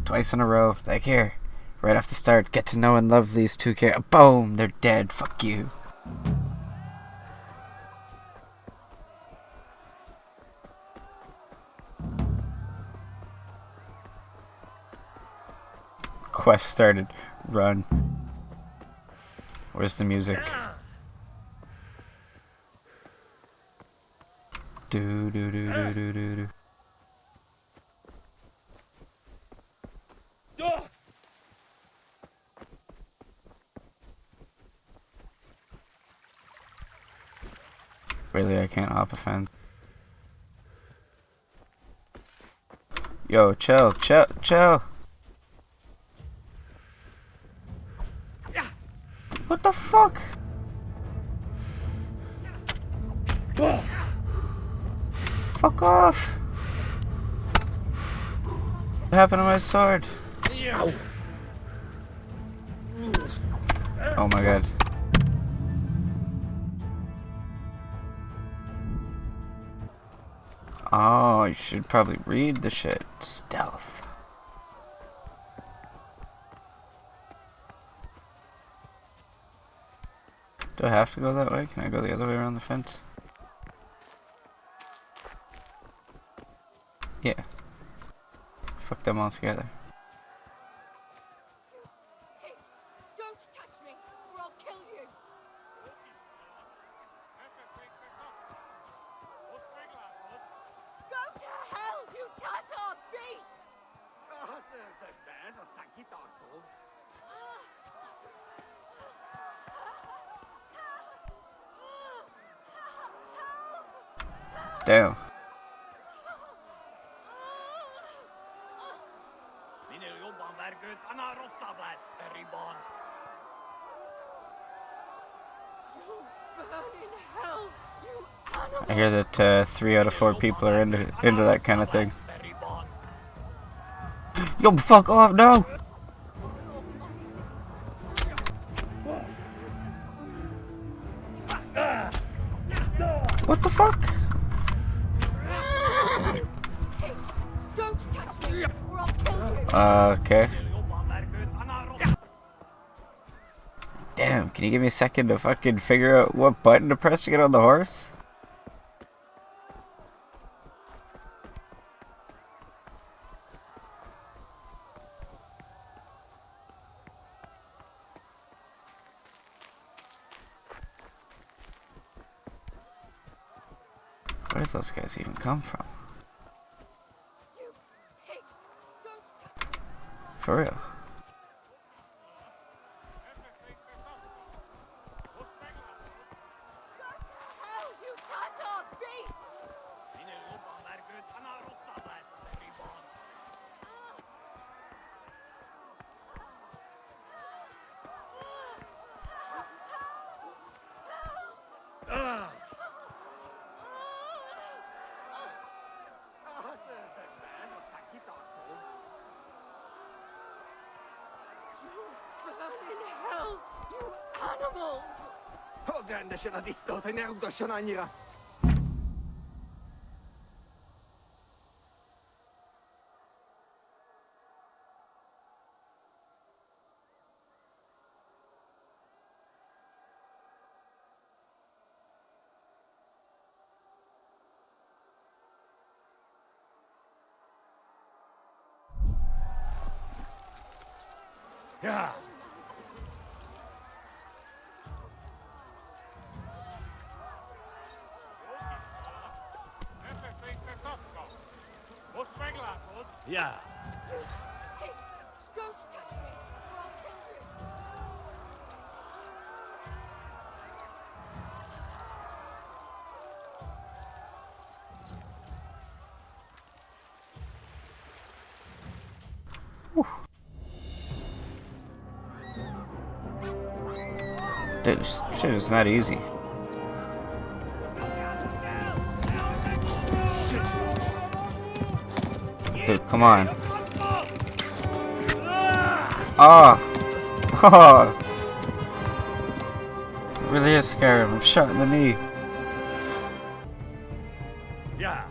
Twice in a row. Like, here. Right off the start. Get to know and love these two characters. Boom! They're dead. Fuck you. Quest started. Run. Where's the music? Do do do do do do do. Really, I can't hop a fence. Yo, chill, chill, chill. What the fuck? Fuck off. What happened to my sword? Oh my god. Oh, you should probably read the shit. Stealth. Do I have to go that way? Can I go the other way around the fence? Yeah. Fuck them all together. Hey, don't touch me, or I'll kill you. Go to hell, you Tatar beast! Damn. I hear that 3 out of 4 people are into that kind of thing. Yo, fuck off! No. What the fuck? Don't touch me, or I'll kill you. Okay. Damn, can you give me a second to fucking figure out what button to press to get on the horse? Where did those guys even come from? You pigs, don't touch me. For real. Hell, you Tatar beast! Burn in hell, you animals! Ogląda się na istotę nieuzdolnienia. Ja. Ja. Pigs, don't touch me, or I'll kill you. This shit is not easy. Dude, come on. Oh! Oh! It really is Skyrim. I'm shot in the knee. Ja.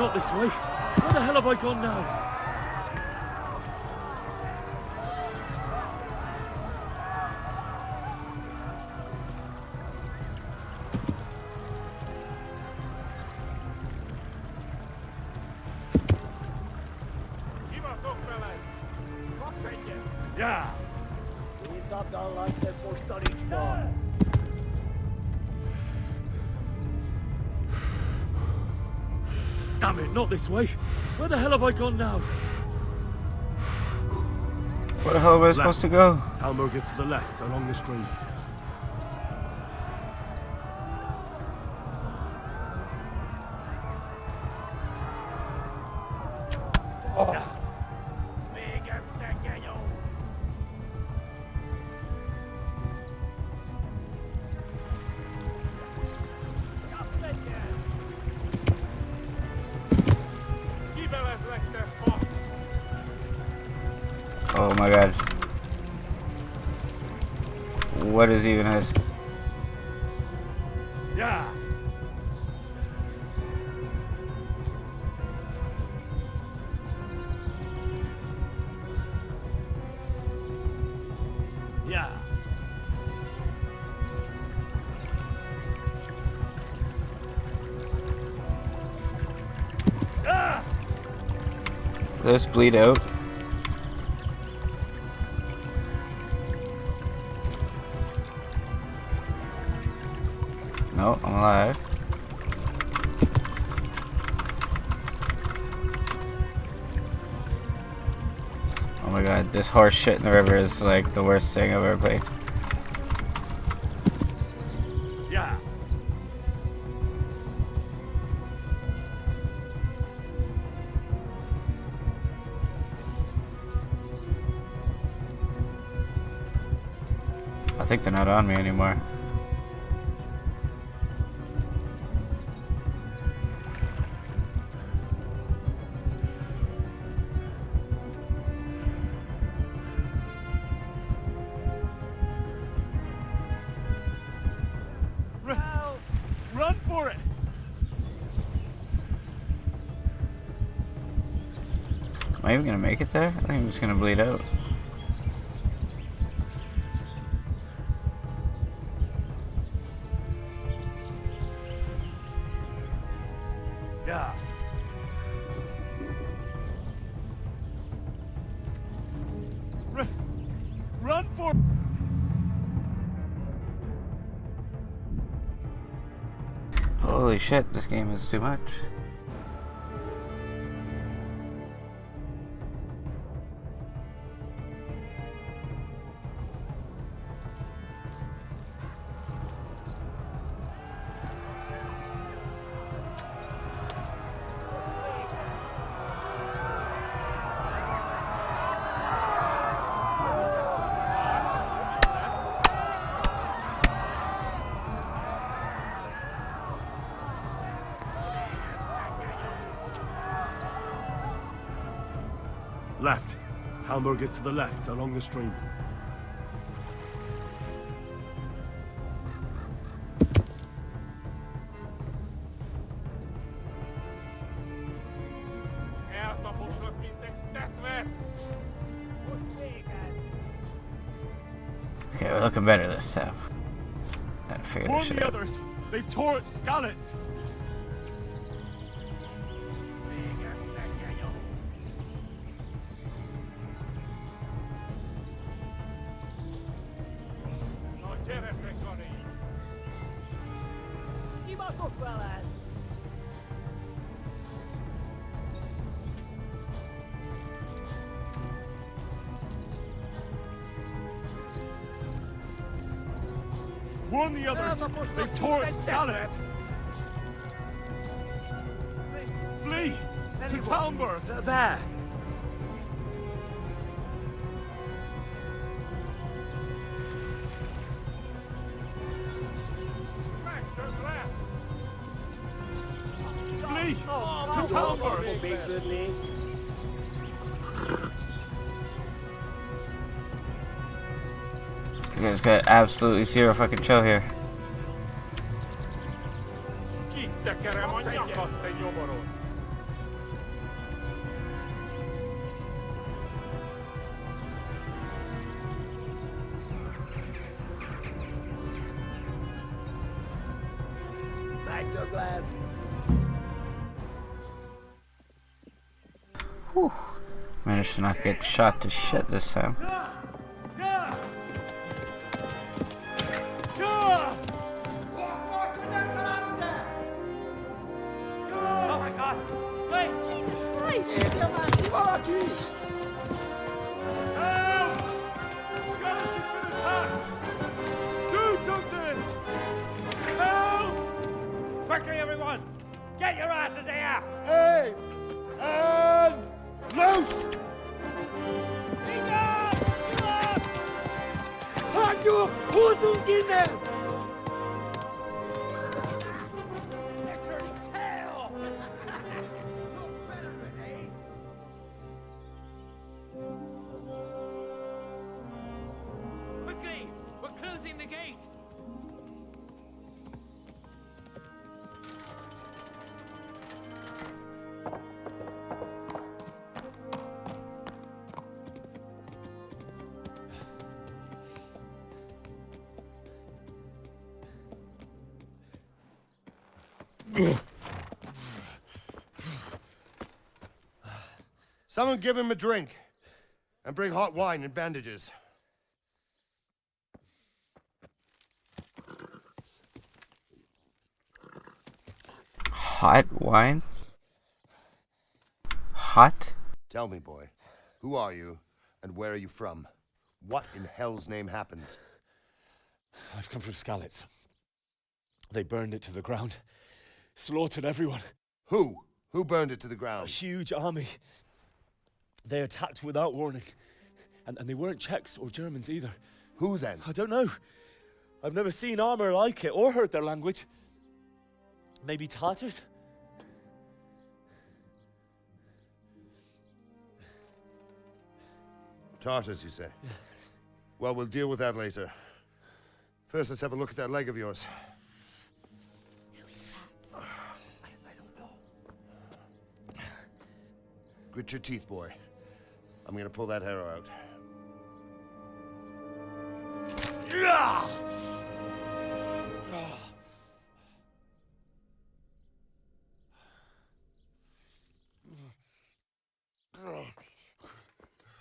not this way. Where the hell have I gone now? Yeah. Damn it, not this way. Where the hell have I gone now? Where the hell am I supposed to go? Talmor gets to the left, along the stream. Oh my god. What is even this? Yeah. Yeah. Ah! Let's bleed out. No, I'm alive. Oh my god, this horse shit in the river is like the worst thing I've ever played. Yeah. I think they're not on me anymore. Run for it! Am I even gonna make it there? I think I'm just gonna bleed out. Yeah. Run for it! Holy shit, this game is too much. Left. Talmor gets to the left, along the stream. Okay, we're looking better this time. I figured Warn this shit the out. others! They've torched Skalitz! Warn the others! They've torched Skalitz! Flee! To Talmor! There! Flee! To Talmor! You guys got absolutely zero fucking chill here. right, Douglas. Whew. Managed to not get shot to shit this time. Oh my god! Wait! Jesus Christ! Help! Skeleton's been attacked! Do something! Help! Quickly, everyone! Get your asses here! Hey! And loose! Halt you! Hosenkinder! They're turning tail! Quickly! We're closing the gate! Someone give him a drink. And bring hot wine and bandages. Hot wine? Hot? Tell me, boy, who are you and where are you from? What in hell's name happened? I've come from Skalitz. They burned it to the ground. Slaughtered everyone. Who? Who burned it to the A ground? huge army. They attacked without warning. And they weren't Czechs or Germans either. Who then? I don't know. I've never seen armor like it or heard their language. Maybe Tatars? Tartars, you say? Well, we'll deal with that later. First, let's have a look at that leg of yours. I don't know. Grit your teeth, boy. I'm gonna pull that arrow out.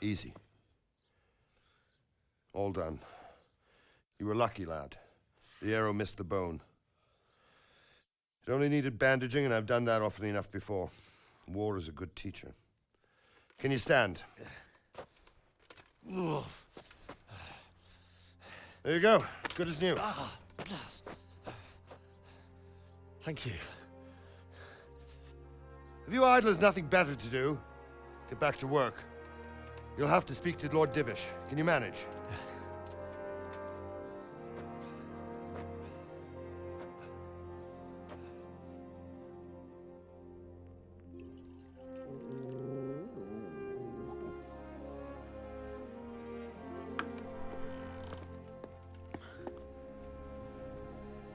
Easy. All done. You were lucky, lad. The arrow missed the bone. It only needed bandaging, and I've done that often enough before. War is a good teacher. Can you stand? There you go. Good as new. Thank you. Have you idlers nothing better to do? Get back to work. You'll have to speak to Lord Divish. Can you manage?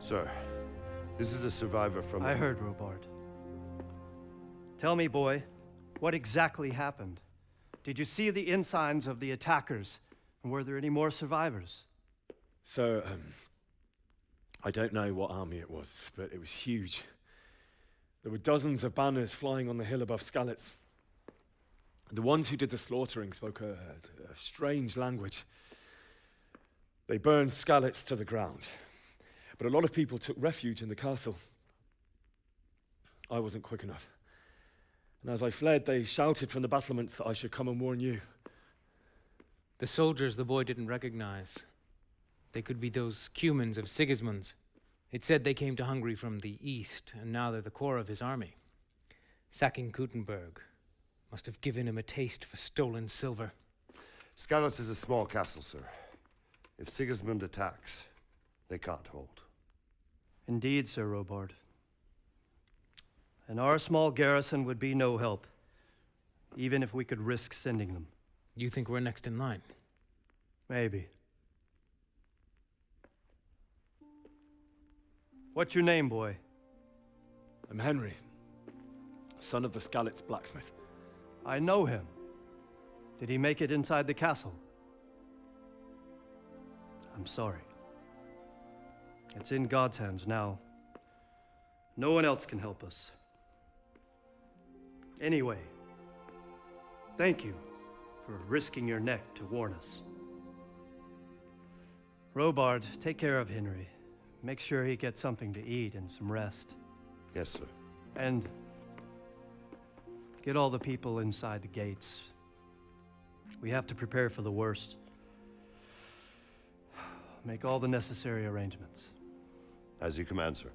Sir, this is a survivor from... I heard, Robard. Tell me, boy, what exactly happened? Did you see the ensigns of the attackers? And were there any more survivors? So, I don't know what army it was, but it was huge. There were dozens of banners flying on the hill above Skalitz. The ones who did the slaughtering spoke a strange language. They burned Skalitz to the ground. But a lot of people took refuge in the castle. I wasn't quick enough. And as I fled, they shouted from the battlements that I should come and warn you. The soldiers the boy didn't recognize. They could be those Cumans of Sigismund's. It said they came to Hungary from the east, and now they're the core of his army. Sacking Kuttenberg must have given him a taste for stolen silver. Skalitz is a small castle, sir. If Sigismund attacks, they can't hold. Indeed, Sir Robard. And our small garrison would be no help, even if we could risk sending them. You think we're next in line? Maybe. What's your name, boy? I'm Henry, son of the Skalitz blacksmith. I know him. Did he make it inside the castle? I'm sorry. It's in God's hands now. No one else can help us. Anyway, thank you for risking your neck to warn us. Robard, take care of Henry. Make sure he gets something to eat and some rest. Yes, sir. And get all the people inside the gates. We have to prepare for the worst. Make all the necessary arrangements. As you command, sir.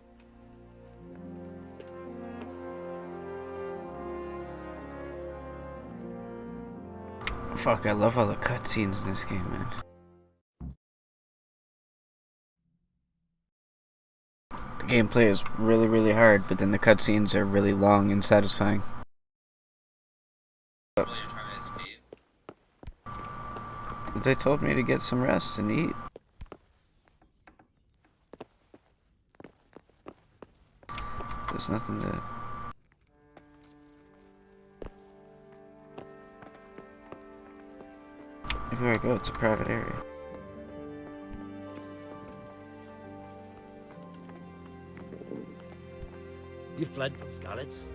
Fuck, I love all the cutscenes in this game, man. The gameplay is really, really hard, but then the cutscenes are really long and satisfying. But they told me to get some rest and eat. There's nothing to... Everywhere I go, it's a private area. You fled from Skalitz?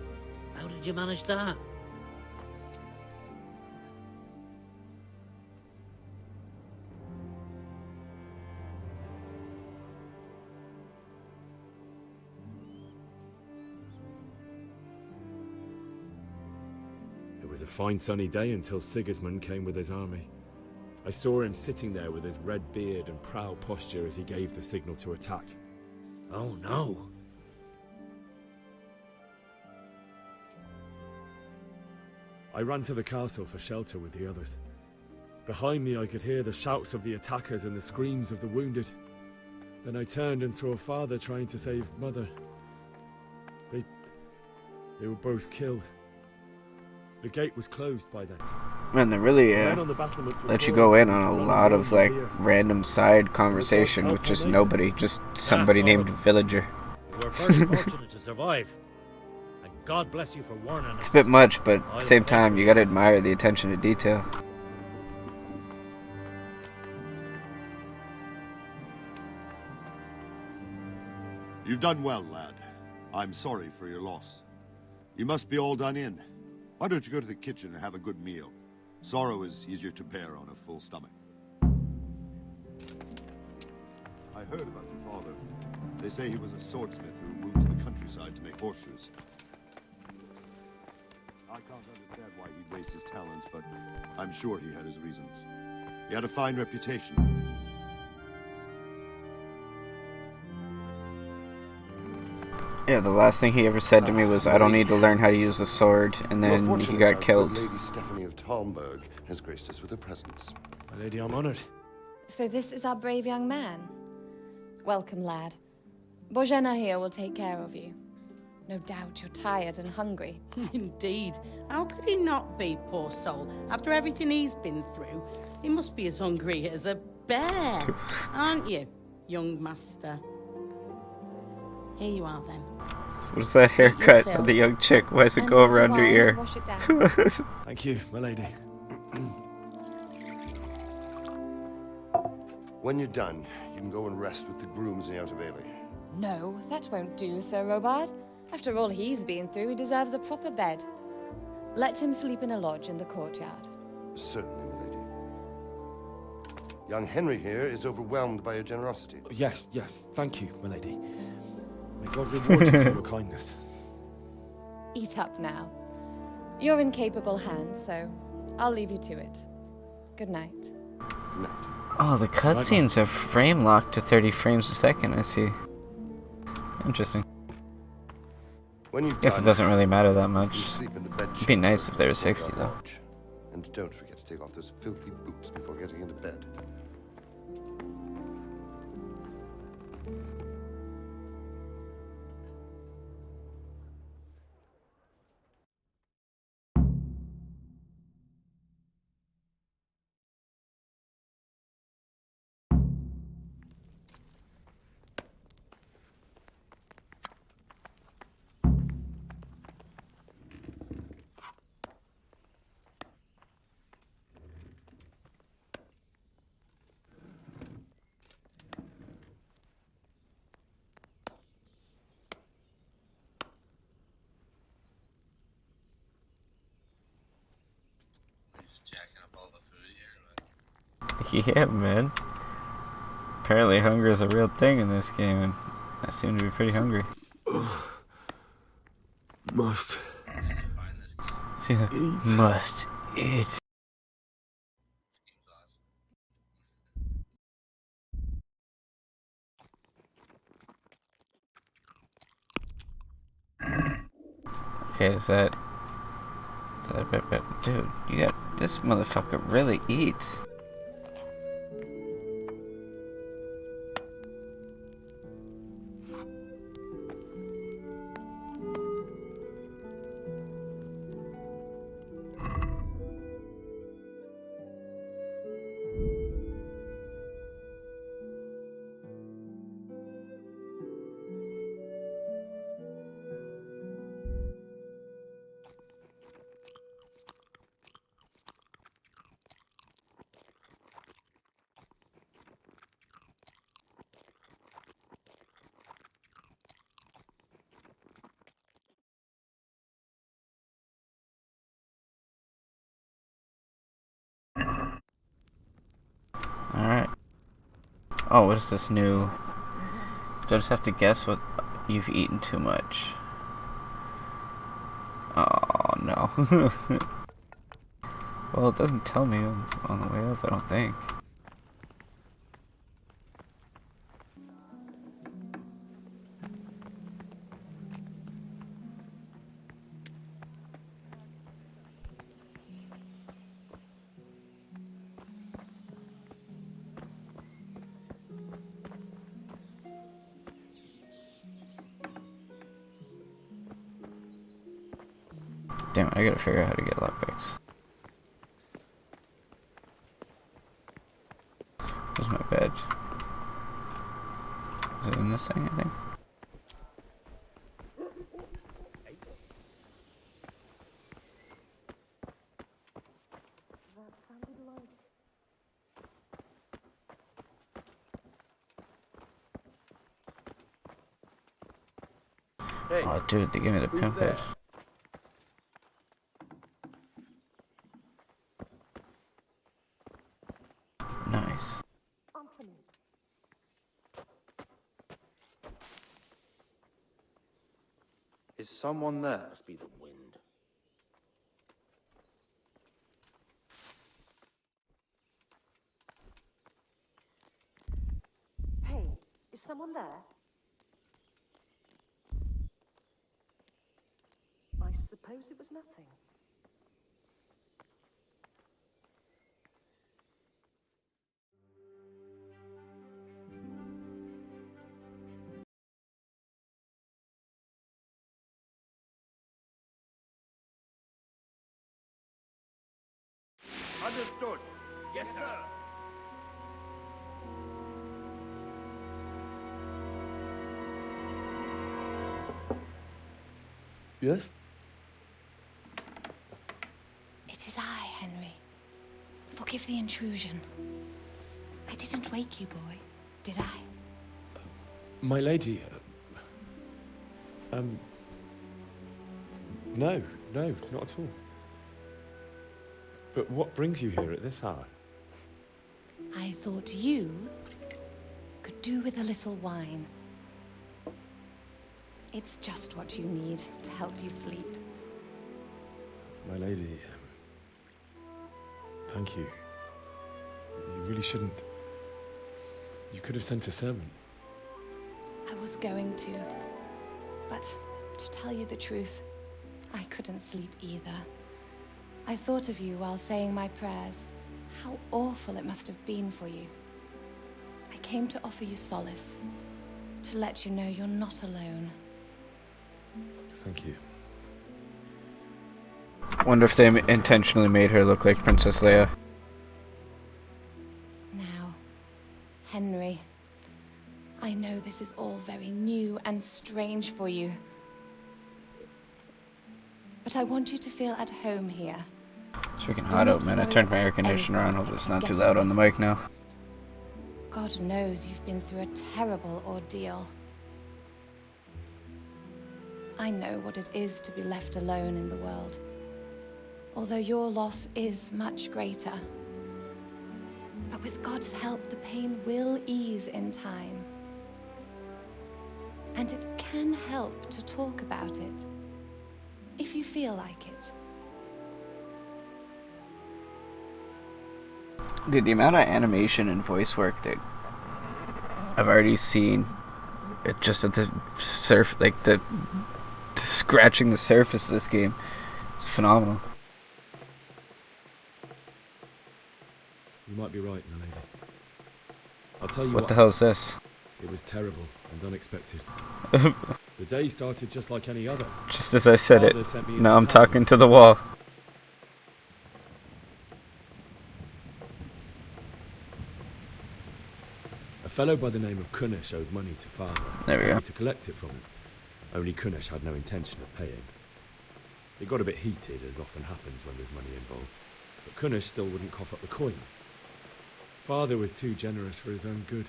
How did you manage that? It was a fine sunny day until Sigismund came with his army. I saw him sitting there with his red beard and proud posture as he gave the signal to attack. Oh no. I ran to the castle for shelter with the others. Behind me I could hear the shouts of the attackers and the screams of the wounded. Then I turned and saw Father trying to save Mother. They were both killed. The gate was closed by then. Man, they really Men on the battlements were let you calling go in to on a run lot of the like rear. random side conversation with just nobody, just somebody named Villager. You were very fortunate to survive. And God bless you for warning us. It's a bit much, but at the same time, you gotta admire the attention to detail. You've done well, lad. I'm sorry for your loss. You must be all done in. Why don't you go to the kitchen and have a good meal? Sorrow is easier to bear on a full stomach. I heard about your father. They say he was a swordsmith who moved to the countryside to make horseshoes. I can't understand why he wasted his talents, but I'm sure he had his reasons. He had a fine reputation. Yeah, the last thing he ever said to me was, I don't need to learn how to use a sword, and You're then fortunate he got that killed. Lady Stephanie of Talmberg has graced us with her presence. My lady, I'm honored. So this is our brave young man. Welcome, lad. Bojena here will take care of you. No doubt you're tired and hungry. Indeed. How could he not be, poor soul? After everything he's been through, he must be as hungry as a bear. Aren't you, young master? Here you are, then. What's that haircut of the young chick? Why does it And go here's the around her wine to ear? wash it down. Thank you, my lady. When you're done, you can go and rest with the grooms in the Outer Bailey. No, that won't do, Sir Robard. After all he's been through, he deserves a proper bed. Let him sleep in a lodge in the courtyard. Certainly, my lady. Young Henry here is overwhelmed by your generosity. Yes, thank you, my lady. May God reward you for your kindness. Eat up now. You're in capable hands, so I'll leave you to it. Good night. Good night. Oh, the cutscenes are frame locked to 30 frames a second, I see. Interesting. When you've Guess it done, doesn't really matter that you much. sleep in the bed. It'd be nice if they were 60 though. Lodge. And don't forget to take off those filthy boots before getting into bed. Yeah, man. Apparently hunger is a real thing in this game, and I seem to be pretty hungry. Must Must eat. Okay, is that dude, you got this motherfucker really eats. Alright. Oh, what is this new? Do I just have to guess what you've eaten too much? Oh, no. Well, it doesn't tell me on the way up, I don't think. Damn it, I gotta figure out how to get lockpicks. Where's my badge? Is it in this thing, I think? Hey, Oh, dude, they gave me the pimp badge. Nice. Is someone there? Must be the wind. Hey, is someone there? I suppose it was nothing. Understood. Yes, sir. Yes? It is I, Henry. Forgive the intrusion. I didn't wake you, boy, did I? My lady, no, not at all. But what brings you here at this hour? I thought you could do with a little wine. It's just what you need to help you sleep. My lady, thank you. You really shouldn't. You could have sent a servant. I was going to, but to tell you the truth, I couldn't sleep either. I thought of you while saying my prayers. How awful it must have been for you. I came to offer you solace, to let you know you're not alone. Thank you. Wonder if they intentionally made her look like Princess Leia. Now, Henry, I know this is all very new and strange for you. But I want you to feel at home here. It's freaking hot out, man. I turned my air conditioner on. Hope it's not too loud on the mic now. God knows you've been through a terrible ordeal. I know what it is to be left alone in the world. Although your loss is much greater. But with God's help, the pain will ease in time. And it can help to talk about it, if you feel like it. Dude, the amount of animation and voice work that I've already seen, it just at the the scratching the surface of this game, is phenomenal. You might be right, my lady. I'll tell you What the hell is this? It was terrible and unexpected. The day started just like any other. Just as I said Father it. sent me Now into I'm town talking to the wall. A fellow by the name of Kunnish owed money to Father. There we Sent go. me to collect it from him. Only Kunnish had no intention of paying. It got a bit heated, as often happens when there's money involved. But Kunnish still wouldn't cough up the coin. Father was too generous for his own good,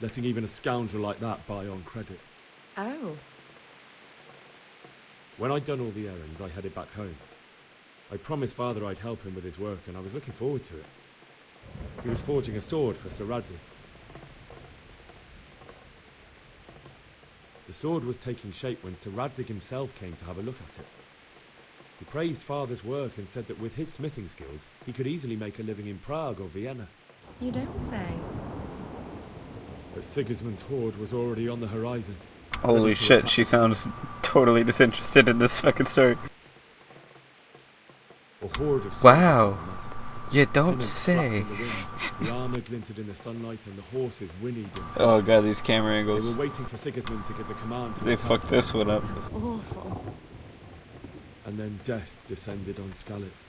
letting even a scoundrel like that buy on credit. Oh. When I'd done all the errands, I headed back home. I promised Father I'd help him with his work, and I was looking forward to it. He was forging a sword for Sir Radzig. The sword was taking shape when Sir Radzig himself came to have a look at it. He praised Father's work and said that with his smithing skills, he could easily make a living in Prague or Vienna. You don't say. But Sigismund's horde was already on the horizon. Holy shit, she sounds totally disinterested in this fucking story. A horde of Wow. soldiers amassed. You don't Pennants say. flapped in the wind. The armor glinted in the sunlight and the horses whinnied and Oh god, these camera They angles. were waiting for Sigismund to give the command to They attack. fucked this one up. Awful. And then death descended on Skalitz.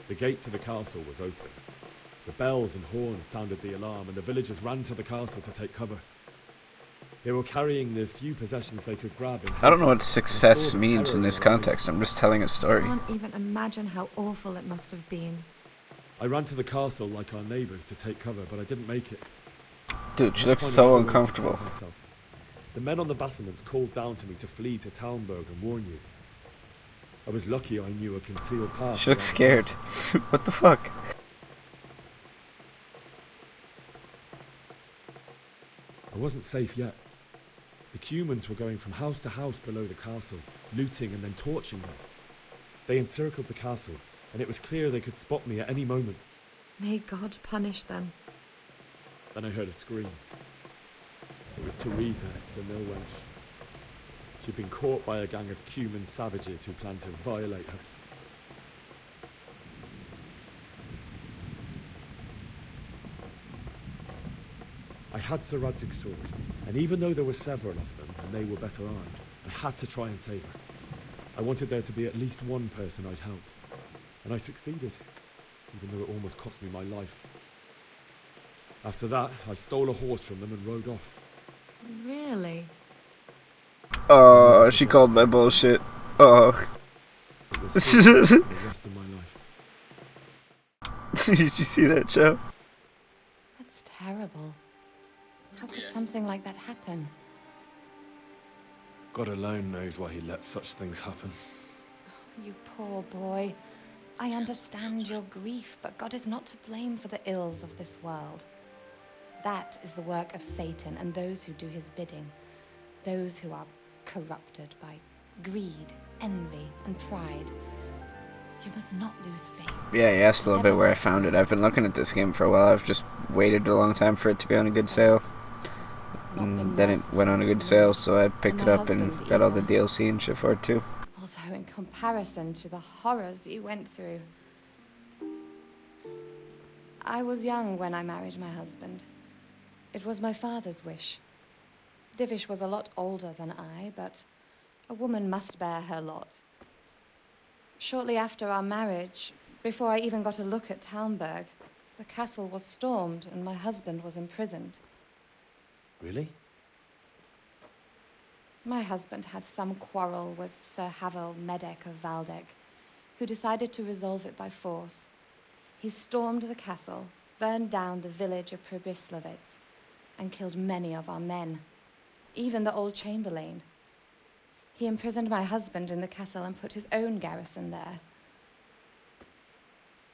The gate to the castle was open. The bells and horns sounded the alarm, and the villagers ran to the castle to take cover. They were carrying the few possessions they could grab in I don't know what haste, and success saw the means terror in this their eyes. context. I'm just telling a I story. can't even imagine how awful it must have been. I ran to the castle like our neighbours to take cover, but I didn't make it. Dude, she I had to looks find so another way to uncomfortable. save myself. The men on the battlements called down to me to flee to Talmberg and warn you. I was lucky I knew a concealed path. She looks around the scared. castle. What the fuck? I wasn't safe yet. The Cumans were going from house to house below the castle, looting and then torching them. They encircled the castle, and it was clear they could spot me at any moment. May God punish them. Then I heard a scream. It was Teresa, the mill wench. She'd been caught by a gang of Cuman savages who planned to violate her. I had Sir Radzig's sword, and even though there were several of them, and they were better armed, I had to try and save her. I wanted there to be at least one person I'd helped, and I succeeded, even though it almost cost me my life. After that, I stole a horse from them and rode off. Really? Oh, she called my bullshit. Oh. It was for the rest of my life. Did you see that, Joe? That's terrible. How could something like that happen? God alone knows why he lets such things happen. You poor boy. I understand your grief, but God is not to blame for the ills of this world. That is the work of Satan and those who do his bidding. Those who are corrupted by greed, envy, and pride. You must not lose faith. Yeah, you asked a little bit where I found it. I've been looking at this game for a while. I've just waited a long time for it to be on a good sale. And then it went on a good sale, so I picked it up and got all the DLC and shit for it too. Although in comparison to the horrors you went through. I was young when I married my husband. It was my father's wish. Divish was a lot older than I, but a woman must bear her lot. Shortly after our marriage, before I even got a look at Talmberg, the castle was stormed and my husband was imprisoned. Really? My husband had some quarrel with Sir Havel Medek of Valdek, who decided to resolve it by force. He stormed the castle, burned down the village of Pribyslavitz, and killed many of our men, even the old chamberlain. He imprisoned my husband in the castle and put his own garrison there.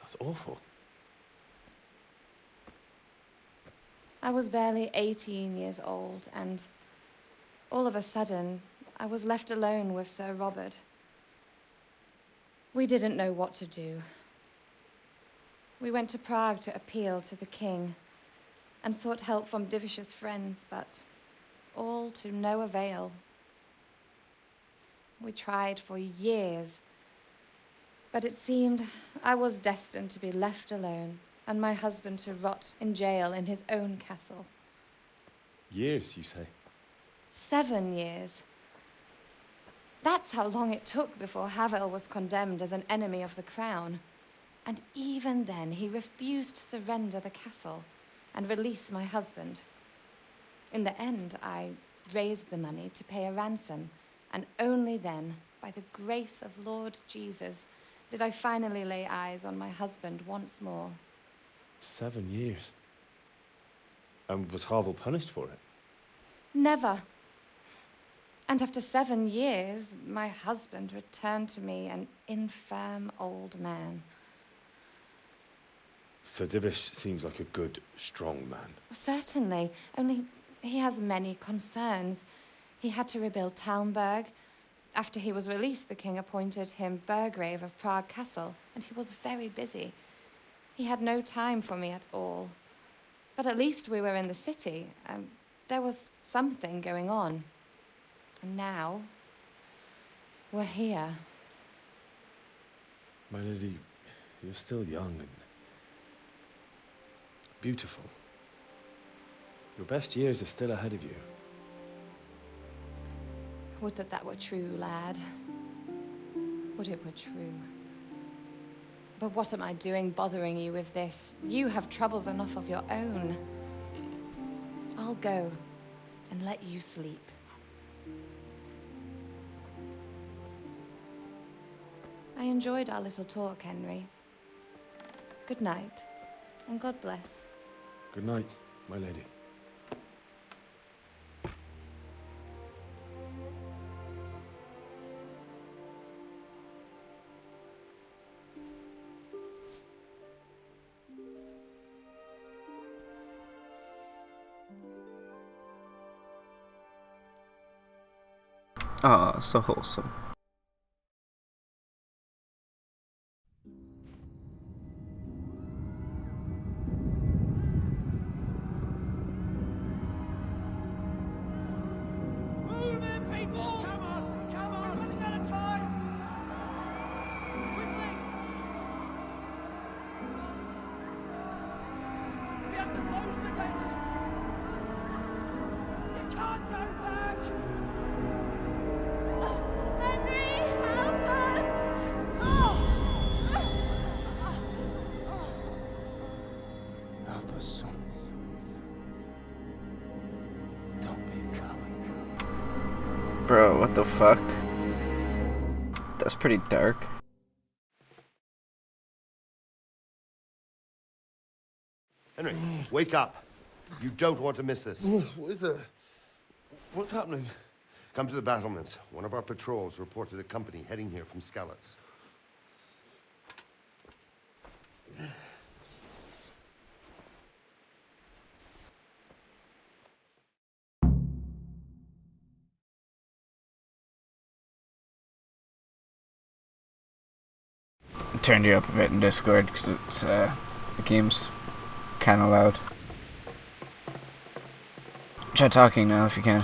That's awful. I was barely 18 years old, and all of a sudden, I was left alone with Sir Robert. We didn't know what to do. We went to Prague to appeal to the king and sought help from Divish's friends, but all to no avail. We tried for years, but it seemed I was destined to be left alone and my husband to rot in jail in his own castle. Years, you say? 7 years. That's how long it took before Havel was condemned as an enemy of the crown. And even then, he refused to surrender the castle and release my husband. In the end, I raised the money to pay a ransom, and only then, by the grace of Lord Jesus, did I finally lay eyes on my husband once more. 7 years. And was Havel punished for it? Never. And after 7 years, my husband returned to me an infirm old man. Sir Divish seems like a good, strong man. Certainly, only he has many concerns. He had to rebuild Talmberg. After he was released, the king appointed him Burgrave of Prague Castle, and he was very busy. He had no time for me at all. But at least we were in the city, and there was something going on. And now, we're here. My lady, you're still young and beautiful. Your best years are still ahead of you. Would that that were true, lad. Would it were true. But what am I doing bothering you with this? You have troubles enough of your own. I'll go and let you sleep. I enjoyed our little talk, Henry. Good night, and God bless. Good night, my lady. Aw, so wholesome. Move in, people! Come on! Come on! We're running out of time! Quickly! We have to close the gates! You can't go back! Henry, help us! Help us, son. Don't be a coward. Bro, what the fuck? That's pretty dark. Henry, wake up. You don't want to miss this. What is it? What's happening? Come to the battlements. One of our patrols reported a company heading here from Skalitz. Turned you up a bit in Discord because it's the game's kind of loud. Try talking now if you can.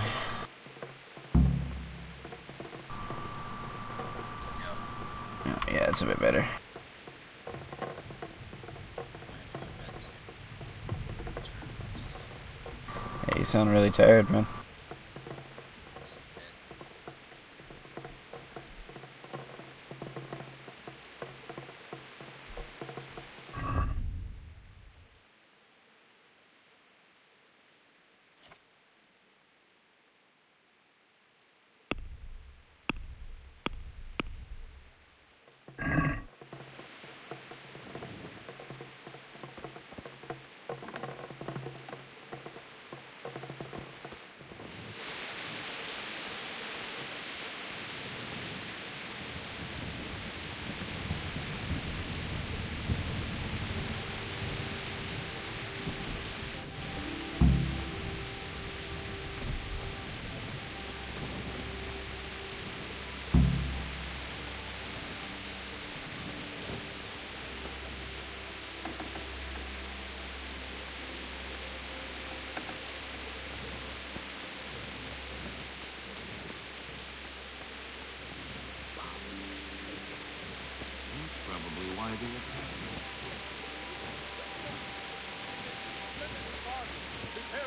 Yeah, it's a bit better. Hey, you sound really tired, man.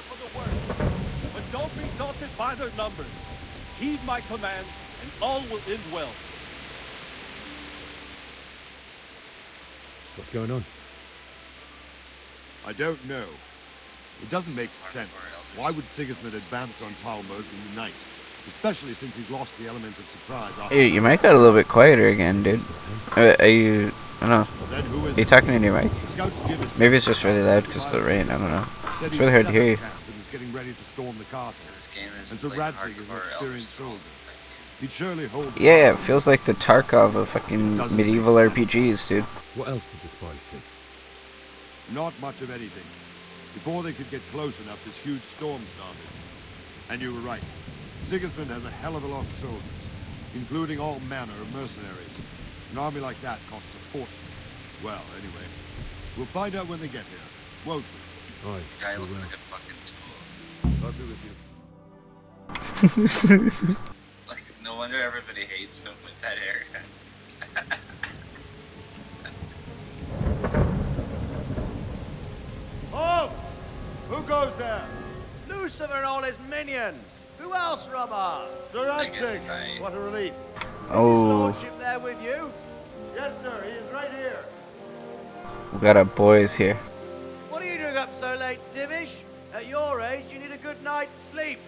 for the worst. But don't be daunted by their numbers. Heed my commands, and all will end well. What's going on? I don't know. It doesn't make sense. Why would Sigismund advance on Talmud in the night? Especially since he's lost the element of surprise. Hey, your mic got a little bit quieter again, dude. Are you... I don't know. Are you talking into your mic? Maybe it's just really loud because of the rain. I don't know. It's really hard to hear you. Getting ready to storm the castle. And so Radzig is an experienced soldier. He'd surely hold... Yeah, it feels like the Tarkov of fucking medieval RPGs, dude. What else did the spies see? Not much of anything. Before they could get close enough, this huge storm started. And you were right. Sigismund has a hell of a lot of soldiers, including all manner of mercenaries. An army like that costs a fortune. Well, anyway, we'll find out when they get here, won't we? Aye. The guy looks like a fucking tool. I'll be with you. Like, no wonder everybody hates him with that haircut. Oh! Who goes there? Lucifer and all his minions. Who else, Robert? Sir Radzig. What a relief. Is his Oh, lordship there with you? Yes, sir. He is right here. we got our boys here. What are you doing up so late, Divish? At your age, you need a good night's sleep.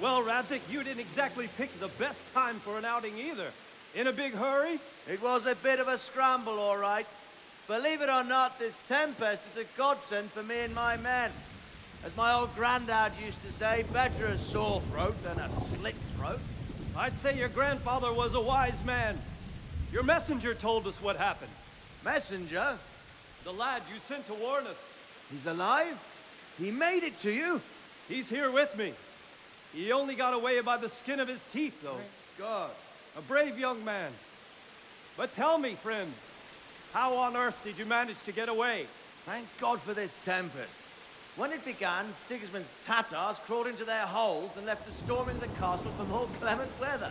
Well, Radzig, you didn't exactly pick the best time for an outing either. In a big hurry? It was a bit of a scramble, all right. Believe it or not, this tempest is a godsend for me and my men. As my old granddad used to say, better a sore throat than a slit throat. I'd say your grandfather was a wise man. Your messenger told us what happened. Messenger? The lad you sent to warn us. He's alive? He made it to you? He's here with me. He only got away by the skin of his teeth, though. Thank God. A brave young man. But tell me, friend, how on earth did you manage to get away? Thank God for this tempest. When it began, Sigismund's Tatars crawled into their holes and left us storming the castle for more clement weather.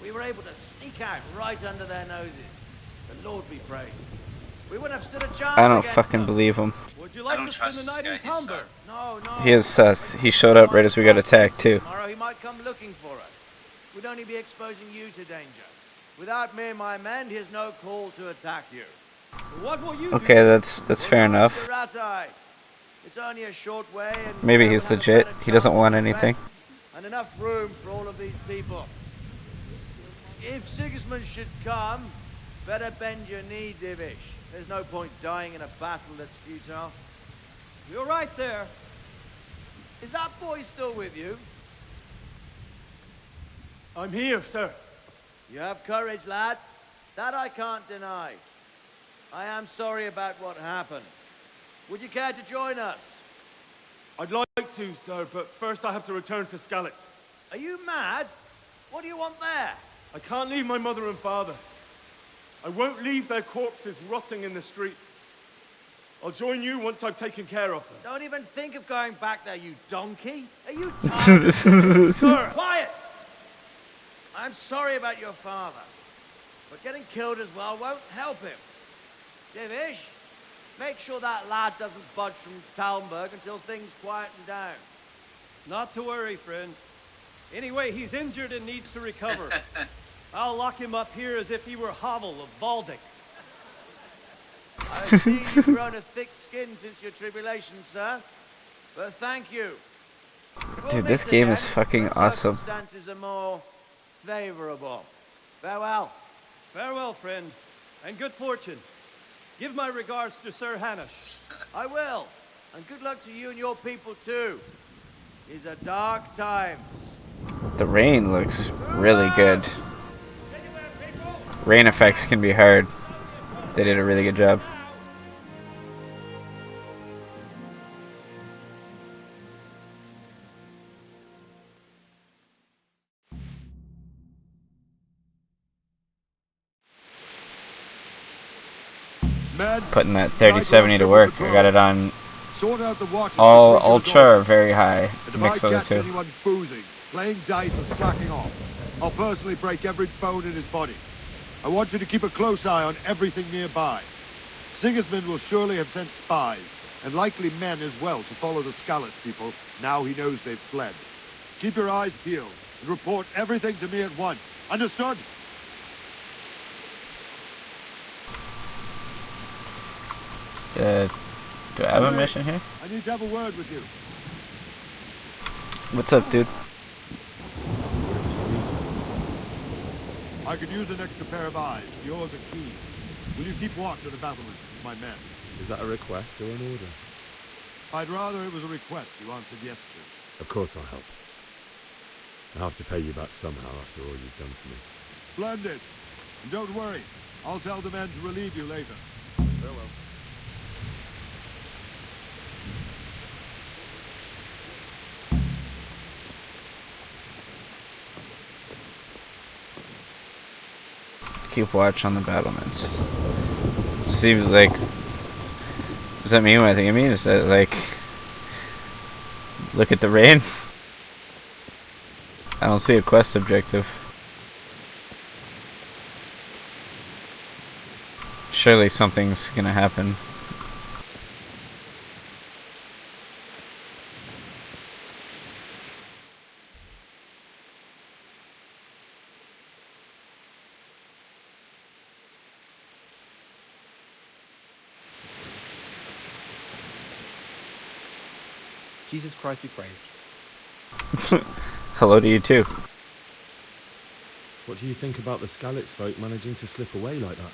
We were able to sneak out right under their noses. The Lord be praised. We wouldn't have stood a chance. I don't fucking believe him. Would you like to spend the night in Talmud? No, no. He is sus. He showed up right as we got attacked, too. Tomorrow he might come looking for us. We'd only be exposing you to danger. Without me and my men, he has no call to attack you. What will you Okay, that's fair enough. It's only a short way, and Maybe he's legit. He doesn't want anything. and enough room for all of these people. If Sigismund should come, better bend your knee, Divish. There's no point dying in a battle that's futile. You're right there. Is that boy still with you? I'm here, sir. You have courage, lad. That I can't deny. I am sorry about what happened. Would you care to join us? I'd like to, sir, but first I have to return to Skalitz. Are you mad? What do you want there? I can't leave my mother and father. I won't leave their corpses rotting in the street. I'll join you once I've taken care of them. Don't even think of going back there, you donkey. Are you tired? Sir! Quiet! I'm sorry about your father, but getting killed as well won't help him. Divish, make sure that lad doesn't budge from Talmberg until things quieten down. Not to worry, friend. Anyway, he's injured and needs to recover. I'll lock him up here as if he were Havel of Baldic. I've seen you've grown a thick skin since your tribulation, sir. But thank you. Dude, this game is fucking awesome. Circumstances are more favorable. Farewell. Farewell, friend, and good fortune. Give my regards to Sir Hanush. I will. And good luck to you and your people, too. These are dark times. The rain looks really good. Rain effects can be hard. They did a really good job. Putting that 3070 to work. I got it on all ultra or very high. Mix of the two. Anyone boozing, playing dice, or slacking off, I'll personally break every bone in his body. I want you to keep a close eye on everything nearby. Sigismund will surely have sent spies, and likely men as well, to follow the Skalitz people, now he knows they've fled. Keep your eyes peeled, and report everything to me at once. Understood? Do I have a mission here? I need to have a word with you. What's up, dude? I could use an extra pair of eyes. Yours are keen. Will you keep watch of the battlements with my men? Is that a request or an order? I'd rather it was a request you answered yes to. Of course I'll help. I'll have to pay you back somehow after all you've done for me. Splendid. And don't worry. I'll tell the men to relieve you later. Farewell. Keep watch on the battlements. Seems like... Does that mean what I think it means? Is that like... Look at the rain? I don't see a quest objective. Surely something's gonna happen. Jesus Christ be praised. Hello to you too. What do you think about the Skalitz folk managing to slip away like that?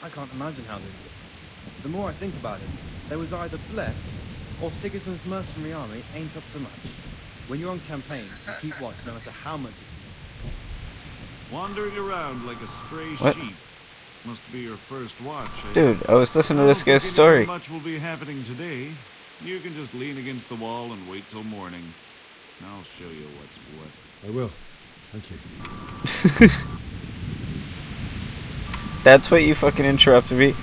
I can't imagine how they did it. The more I think about it, they was either blessed, or Sigismund's mercenary army ain't up to much. When you're on campaign, you keep watch no matter how much it's... Wandering around like a stray What? sheep. Must be your first watch, eh? Dude, I was listening to this guy's Not story. much will be happening today. You can just lean against the wall and wait till morning. I'll show you what's what. I will. Thank you. That's what you fucking interrupted me.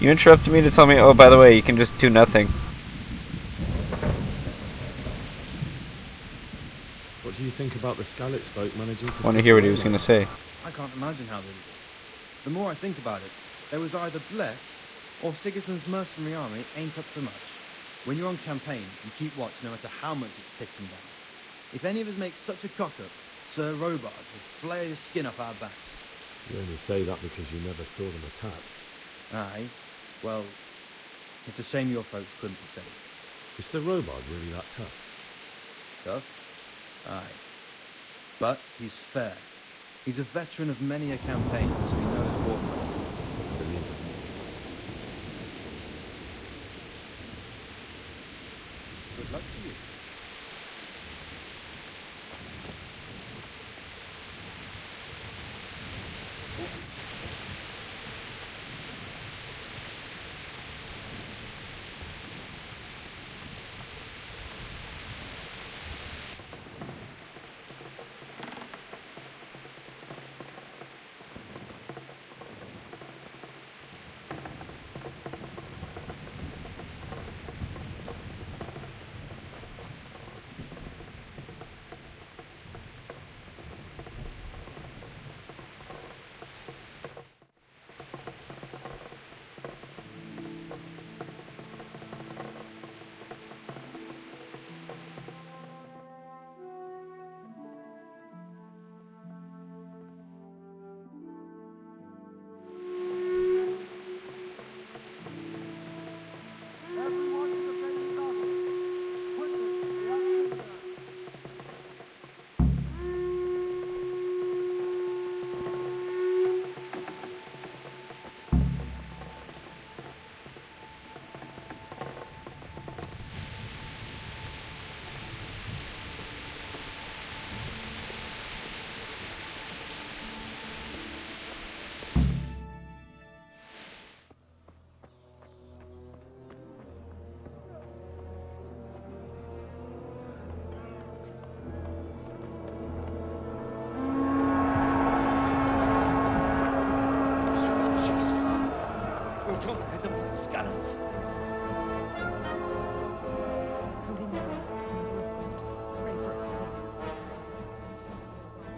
You interrupted me to tell me, oh, by the way, you can just do nothing. What do you think about the Skalitz folk managing to... I want to hear what he was going to say. I can't imagine how they did it. The more I think about it, they was either blessed, or Sigismund's mercenary army ain't up to much. When you're on campaign, you keep watch no matter how much it's pissing down. If any of us make such a cock-up, Sir Robard will flare the skin off our backs. You only say that because you never saw them attack. Aye. Well, it's a shame your folks couldn't be saved. Is Sir Robard really that tough? Tough? Aye. But he's fair. He's a veteran of many a campaign, so he knows war well. Believe it. Good luck to you.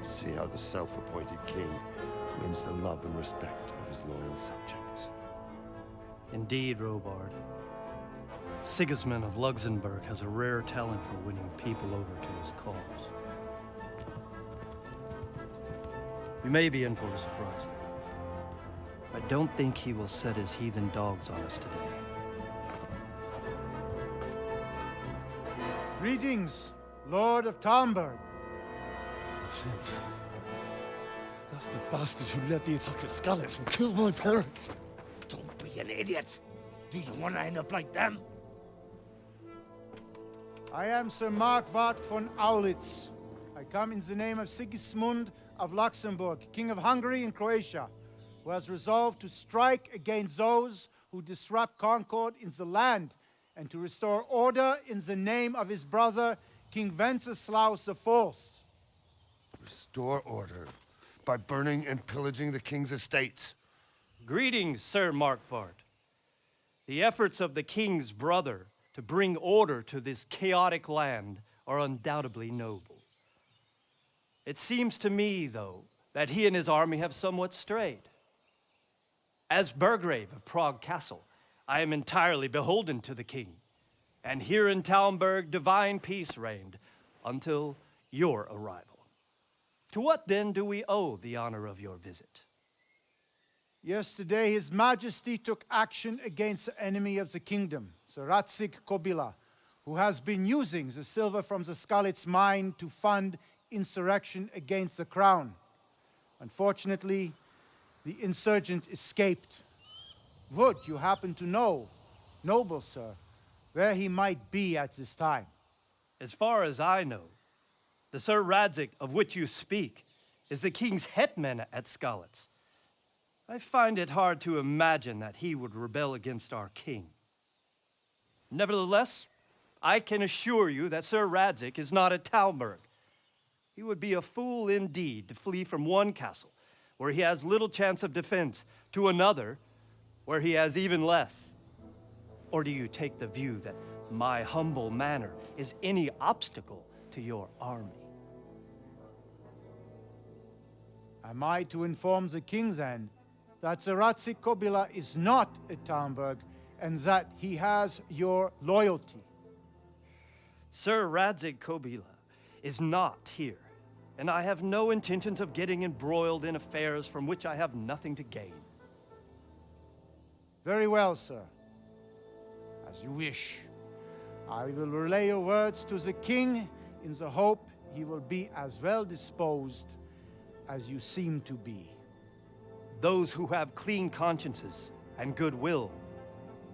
See how the self-appointed king wins the love and respect of his loyal subjects. Indeed, Robard. Sigismund of Luxembourg has a rare talent for winning people over to his cause. You may be in for a surprise, though. I don't think he will set his heathen dogs on us today. Greetings, Lord of Talmberg. That's the bastard who led the attack at Scarlet and killed my parents. Don't be an idiot. Do you want to end up like them? I am Sir Markwart von Aulitz. I come in the name of Sigismund of Luxembourg, King of Hungary and Croatia, who has resolved to strike against those who disrupt concord in the land and to restore order in the name of his brother, King Wenceslaus IV. Restore order by burning and pillaging the king's estates. Greetings, Sir Markwart. The efforts of the king's brother to bring order to this chaotic land are undoubtedly noble. It seems to me, though, that he and his army have somewhat strayed. As Burgrave of Prague Castle, I am entirely beholden to the king, and here in Talmberg divine peace reigned until your arrival. To what then do we owe the honor of your visit? Yesterday, His Majesty took action against the enemy of the kingdom, Sir Radzig Kobyla, who has been using the silver from the Skalitz mine to fund insurrection against the crown. Unfortunately, the insurgent escaped. Would you happen to know, noble sir, where he might be at this time? As far as I know, the Sir Radzig of which you speak is the king's hetman at Skalitz. I find it hard to imagine that he would rebel against our king. Nevertheless, I can assure you that Sir Radzig is not at Talmberg. He would be a fool indeed to flee from one castle where he has little chance of defense to another where he has even less. Or do you take the view that my humble manner is any obstacle to your army? Am I to inform the king then that Sir Radzig Kobyla is not at Talmberg and that he has your loyalty? Sir Radzig Kobyla is not here, and I have no intentions of getting embroiled in affairs from which I have nothing to gain. Very well, sir. As you wish. I will relay your words to the king in the hope he will be as well disposed as you seem to be. Those who have clean consciences and goodwill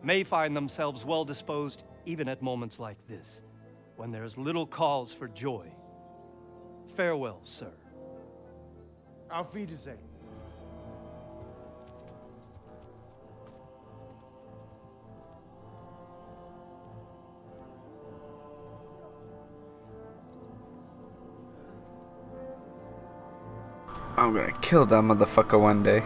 may find themselves well disposed even at moments like this, when there is little cause for joy. Farewell, sir. Auf Wiedersehen. I'm gonna kill that motherfucker one day.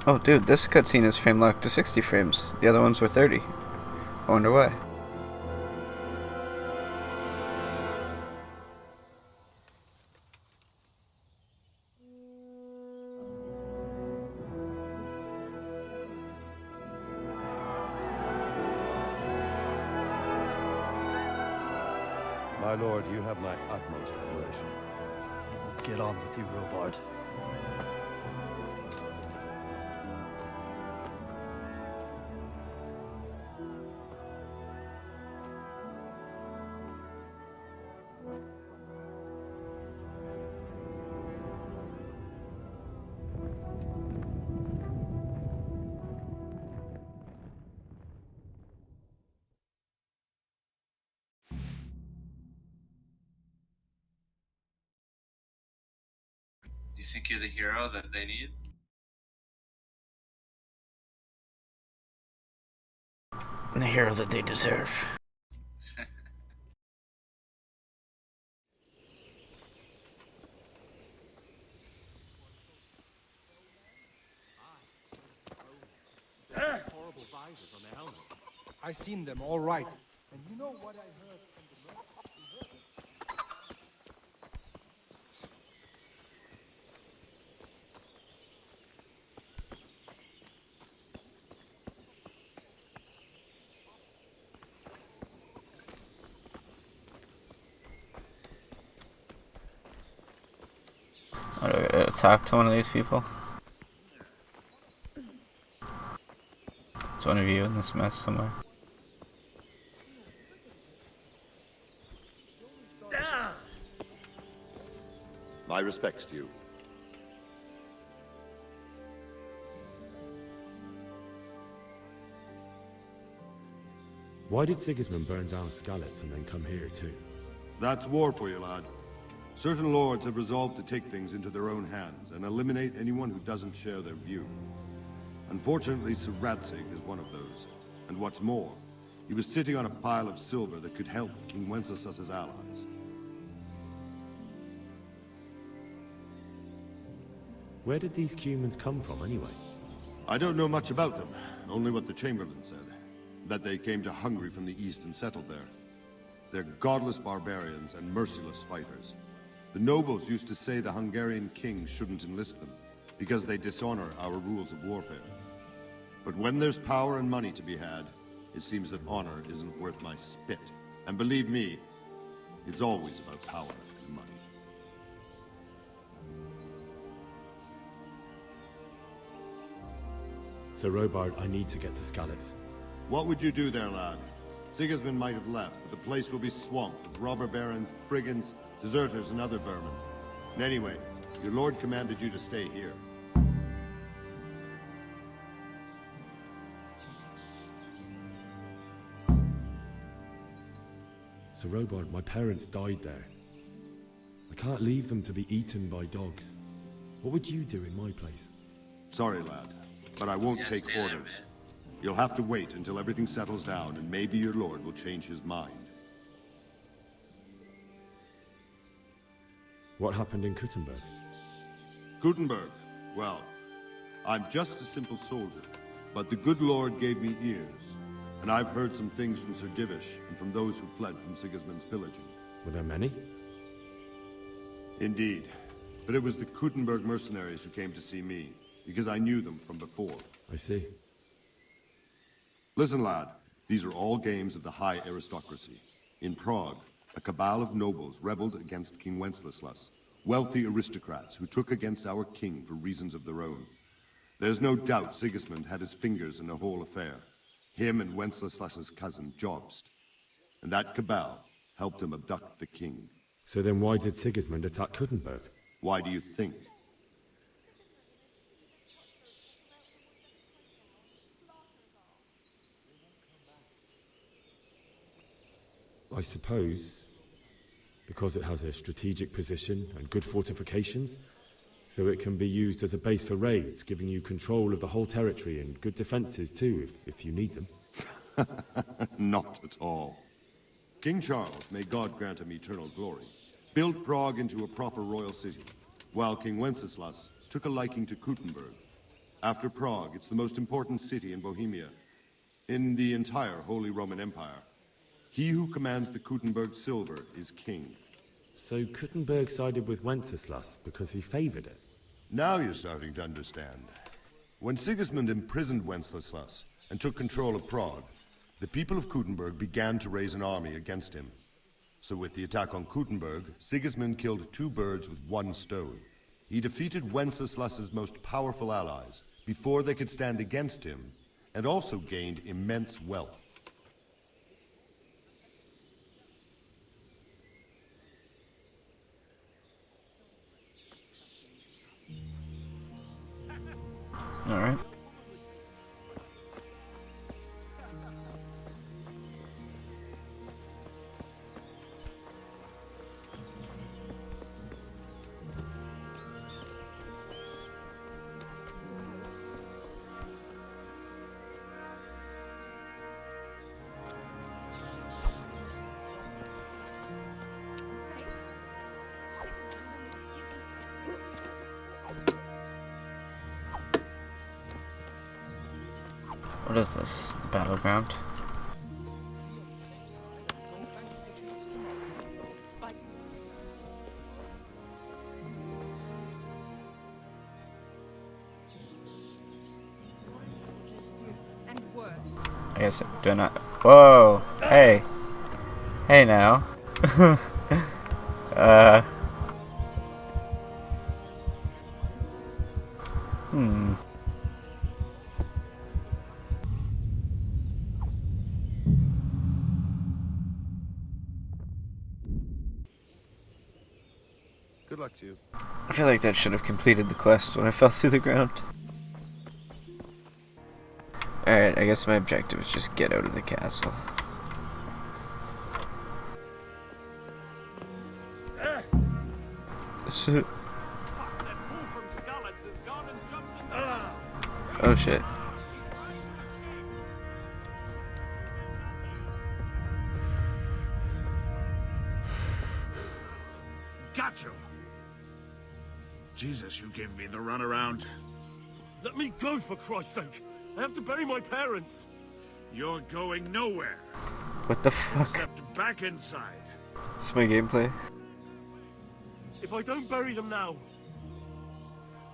Oh dude, this cutscene is frame locked to 60 frames. The other ones were 30. I wonder why. My lord, you have my utmost admiration. Get on with you, Robard. You think you're the hero that they need? The hero that they deserve. Horrible visors on their helmets. I seen them all right. And you know what I heard from the north? talk to one of these people? Is one of you in this mess somewhere? My respects to you. Why did Sigismund burn down Skalitz and then come here too? That's war for you, lad. Certain lords have resolved to take things into their own hands and eliminate anyone who doesn't share their view. Unfortunately, Sir Radzig is one of those. And what's more, he was sitting on a pile of silver that could help King Wenceslas's allies. Where did these humans come from anyway? I don't know much about them, only what the Chamberlain said. That they came to Hungary from the east and settled there. They're godless barbarians and merciless fighters. The nobles used to say the Hungarian king shouldn't enlist them, because they dishonor our rules of warfare. But when there's power and money to be had, it seems that honor isn't worth my spit. And believe me, it's always about power and money. So Robard, I need to get to Skalitz. What would you do there, lad? Sigismund might have left, but the place will be swamped with robber barons, brigands, deserters, and other vermin. And anyway, your lord commanded you to stay here. So Robard, my parents died there. I can't leave them to be eaten by dogs. What would you do in my place? Sorry, lad, but I won't take orders. You'll have to wait until everything settles down, and maybe your lord will change his mind. What happened in Kuttenberg? Gutenberg, well, I'm just a simple soldier, but the good Lord gave me ears, and I've heard some things from Sir Divish and from those who fled from Sigismund's pillaging. Were there many? Indeed, but it was the Kuttenberg mercenaries who came to see me, because I knew them from before. I see. Listen, lad, these are all games of the high aristocracy. In Prague, a cabal of nobles rebelled against King Wenceslas, wealthy aristocrats who took against our king for reasons of their own. There's no doubt Sigismund had his fingers in the whole affair. Him and Wenceslas's cousin, Jobst. And that cabal helped him abduct the king. So then why did Sigismund attack Kuttenberg? Why do you think? I suppose because it has a strategic position and good fortifications, so it can be used as a base for raids, giving you control of the whole territory and good defenses too, if you need them. Not at all. King Charles, may God grant him eternal glory, built Prague into a proper royal city, while King Wenceslas took a liking to Kuttenberg. After Prague, it's the most important city in Bohemia, in the entire Holy Roman Empire. He who commands the Kuttenberg silver is king. So Kuttenberg sided with Wenceslas because he favored it? Now you're starting to understand. When Sigismund imprisoned Wenceslas and took control of Prague, the people of Kuttenberg began to raise an army against him. So with the attack on Kuttenberg, Sigismund killed two birds with one stone. He defeated Wenceslas's most powerful allies before they could stand against him, and also gained immense wealth. All right. What is this? Battleground? I guess I do not. Whoa! Hey! Hey now. Good luck to you. I feel like that should have completed the quest when I fell through the ground. Alright, I guess my objective is just get out of the castle. Shit. Oh shit. Gotcha! Jesus, you gave me the runaround. Let me go, for Christ's sake! I have to bury my parents! You're going nowhere. What the fuck? Except back inside. It's my gameplay. If I don't bury them now,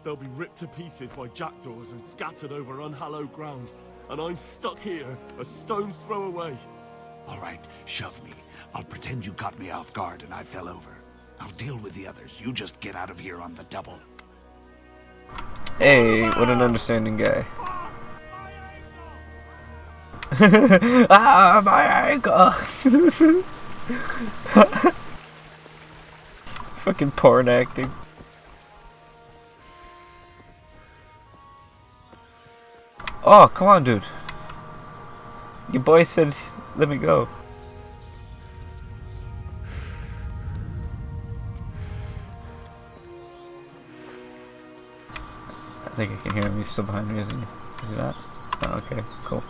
they'll be ripped to pieces by jackdaws and scattered over unhallowed ground, and I'm stuck here, a stone's throw away. All right, shove me. I'll pretend you caught me off guard and I fell over. I'll deal with the others. You just get out of here on the double. Hey, what an understanding guy. Ah, my ankle! Fucking porn acting. Oh, come on, dude. Your boy said, let me go. I think I can hear him. He's still behind me, isn't he? Is he not? Oh, okay, cool.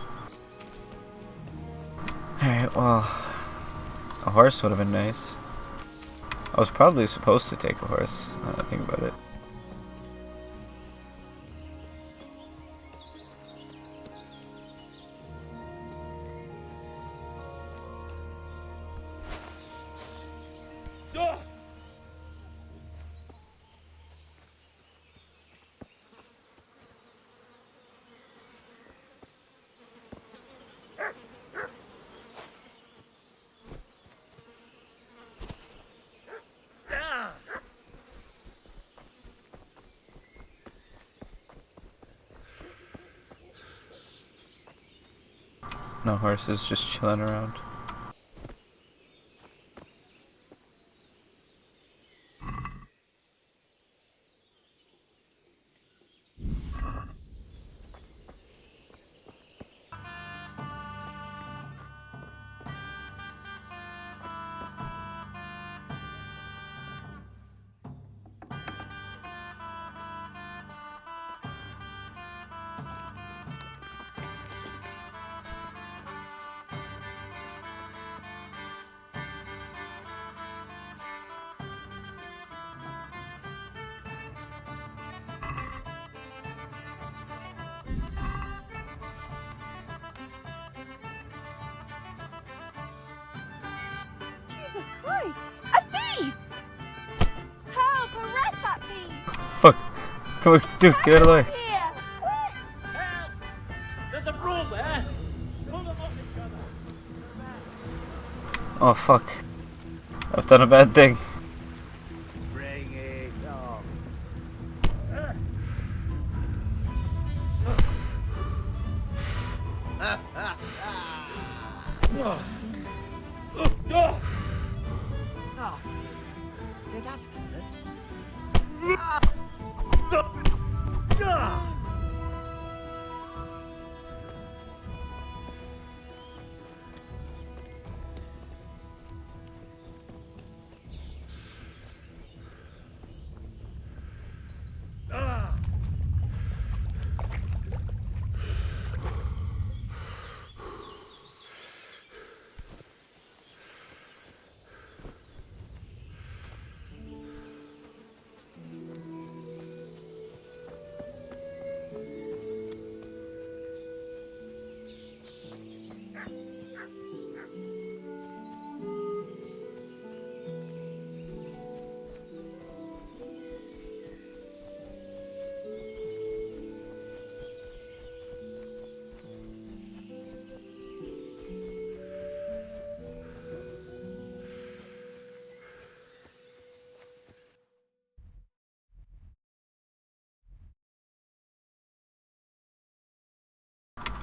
Alright, well, a horse would have been nice. I was probably supposed to take a horse, now that I think about it. No horses, just chilling around. Jesus Christ! A thief! Help! Arrest that thief! Fuck! Come on, dude, get out of the way. Here! Help! There's a brawl there! Pull them off each other! Oh fuck. I've done a bad thing. Bring it on. Oh, did that hurt?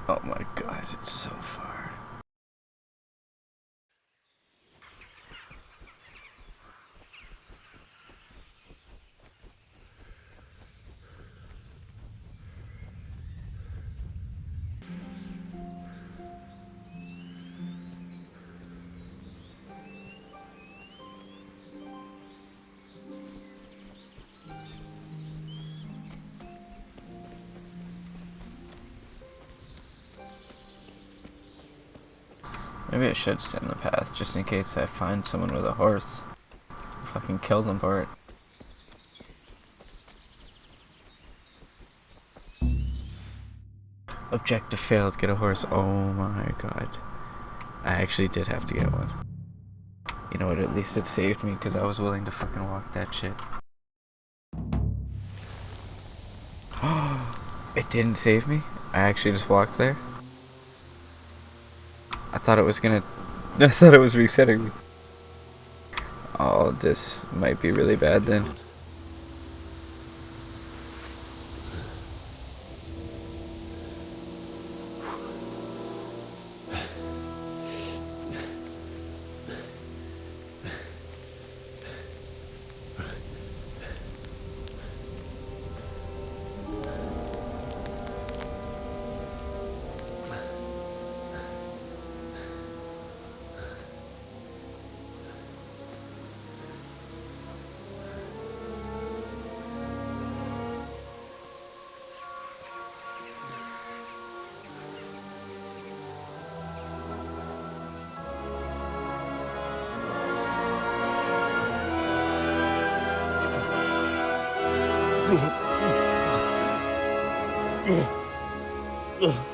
Oh my god, it's so far. Maybe I should stay on the path, just in case I find someone with a horse. Fucking kill them for it. Objective failed, get a horse. Oh my god. I actually did have to get one. You know what, at least it saved me, because I was willing to fucking walk that shit. It didn't save me? I actually just walked there? I thought it was gonna... I thought it was resetting me. Oh, this might be really bad then. Ugh.